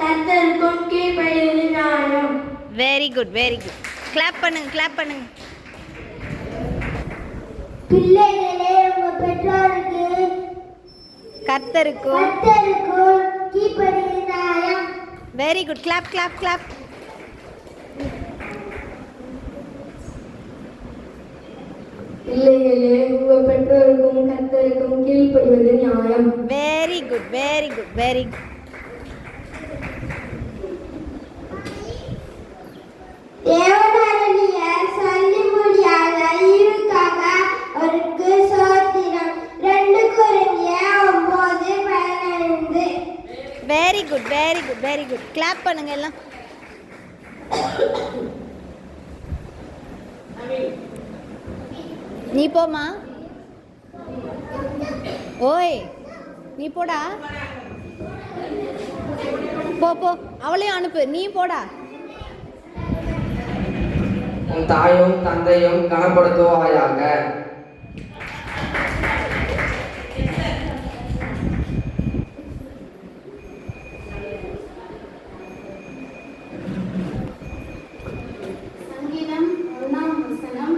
கர்த்தருக்கும் கீழ்ப்படிவது நியாயம். Very good very good. Clap பண்ணுங்க கிளாப் பண்ணுங்க. பிள்ளைகளே உங்கள் பெற்றோருக்கு கர்த்தருக்கும் கீழ்ப்படிவது நியாயம். Very good. Clap clap clap. பிள்ளைகளே உங்கள் பெற்றோருக்கும் கர்த்தருக்கும் கீழ்ப்படிவது நியாயம். Very good very good very good. தேவனுடைய சொல்லி முடியாத ஈவுக்காக அவருக்கு சோத்திரம். 2 கொரிந்தியர் 9:15. Very good very good very good. Clap பண்ணுங்க எல்லாம். நீ போமா. ஓய் நீ போடா. போ போ அவளையும் அனுப்பு. நீ போடா. உன் தாயும் தந்தையும் கனப்படுத்துவாயாக. சங்கீதம் 1:6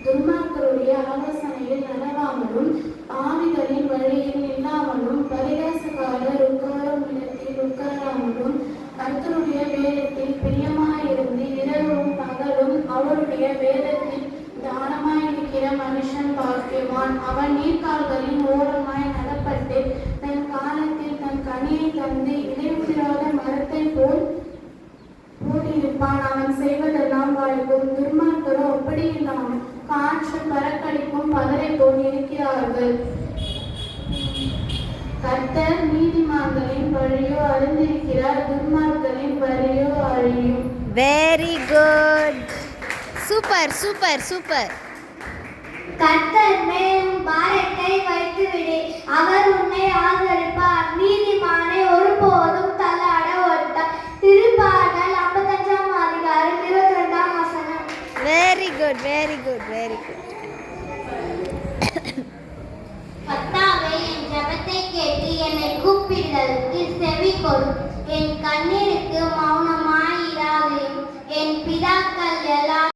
துன்மார்க்கருடைய ஆலோசனையில் நடவாமலும் பாவிகளின் வழியில் நில்லாமலும் பரிகாசக்காரர் உட்காரும் இடத்தில் உட்காராமலும் கர்த்தருடைய வேதத்தில் பிரியமாயிருந்து இரவும் பகலும் அவருடைய வேதத்தில் தானமாயிருக்கிற மனுஷன் பாக்கியவான். அவன் நீர்க்கால்களின் ஓரமாய் நடப்பட்டு தன் காலத்தில் தன் கனியை தந்து இடைவிடாத மரத்தை போல் இருப்பான். அவன் செய்வதெல்லாம் வாய்க்கும். துன்மார்க்கரோ அப்படி இல்லாமல் காற்று பறக்கடிக்கும் பதரை போல் இருக்கிறார்கள். கர்த்தர் நீதிமான்களின் வழியோ அறிந்திருக்கிறார், துன்மார்க்கரின் வழியோ அழியும். Very good. Super super super. கர்த்தர் மேல் பாரத்தை வைத்துவிடு, அவர் உன்னை ஆதரிப்பார். நீதிமானை ஒருபோதும் தள்ளாட ஒட்டார். திருப்பாடல் 55:22. Very good very good very good. கர்த்தாவே, என் ஜெபத்தை கேட்டு என்னை கூப்பிடுதலுக்கு செவி கொடு. என் கண்ணீருக்கு மௌனமாயிராதேயும். என் பிதாக்கள் எல்லாரும்